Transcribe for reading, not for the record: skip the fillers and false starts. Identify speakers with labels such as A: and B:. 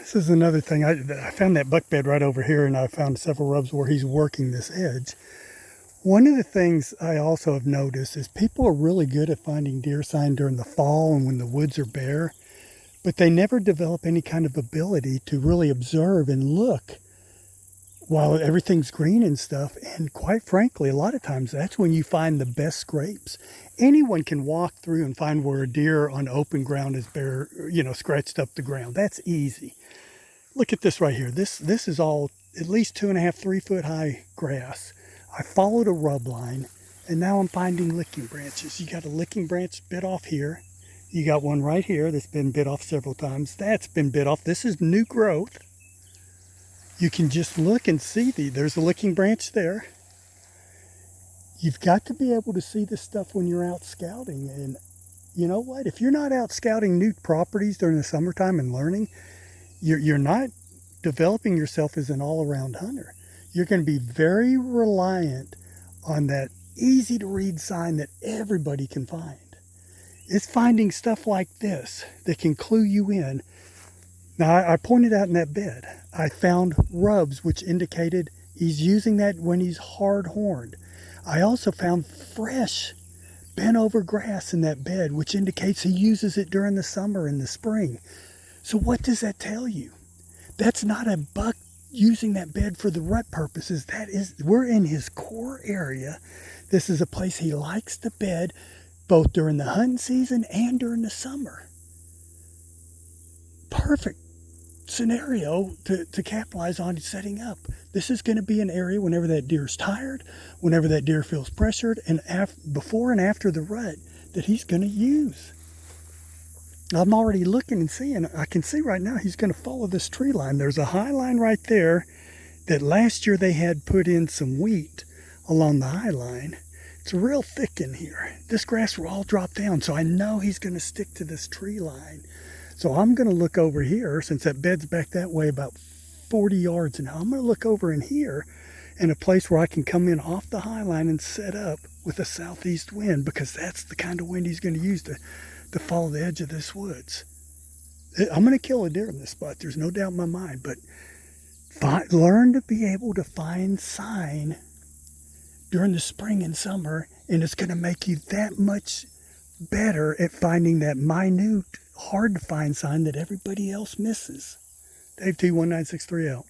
A: This is another thing. I found that buck bed right over here, and I found several rubs where he's working this edge. One of the things I also have noticed is people are really good at finding deer sign during the fall and when the woods are bare, but they never develop any kind of ability to really observe and look while everything's green and stuff. And quite frankly, a lot of times that's when you find the best scrapes. Anyone can walk through and find where a deer on open ground is bare, scratched up the ground. That's easy. Look at this right here. This is all at least 2.5, 3 foot high grass. I followed a rub line, and now I'm finding licking branches. You got a licking branch bit off here. You got one right here that's been bit off several times. That's been bit off. This is new growth. You can just look and see there's a licking branch there. You've got to be able to see this stuff when you're out scouting. And you know what? If you're not out scouting new properties during the summertime and learning, you're not developing yourself as an all-around hunter. You're going to be very reliant on that easy to read sign that everybody can find. It's finding stuff like this that can clue you in. Now, I pointed out in that bed, I found rubs which indicated he's using that when he's hard horned. I also found fresh bent over grass in that bed, which indicates he uses it during the summer and the spring. So what does that tell you? That's not a buck using that bed for the rut purposes. We're in his core area. This is a place he likes to bed both during the hunting season and during the summer. Perfect scenario to capitalize on setting up. This is going to be an area whenever that deer's tired, whenever that deer feels pressured, and before and after the rut that he's going to use. I'm already looking and seeing, I can see right now he's going to follow this tree line. There's a high line right there that last year they had put in some wheat along the high line. It's real thick in here. This grass will all drop down, so I know he's going to stick to this tree line. So I'm going to look over here, since that bed's back that way about 40 yards now. I'm going to look over in here in a place where I can come in off the high line and set up with a southeast wind, because that's the kind of wind he's going to use to follow the edge of this woods. I'm going to kill a deer in this spot. There's no doubt in my mind, but learn to be able to find sign during the spring and summer, and it's going to make you that much better at finding that minute, hard to find sign that everybody else misses. Dave T 1963 out.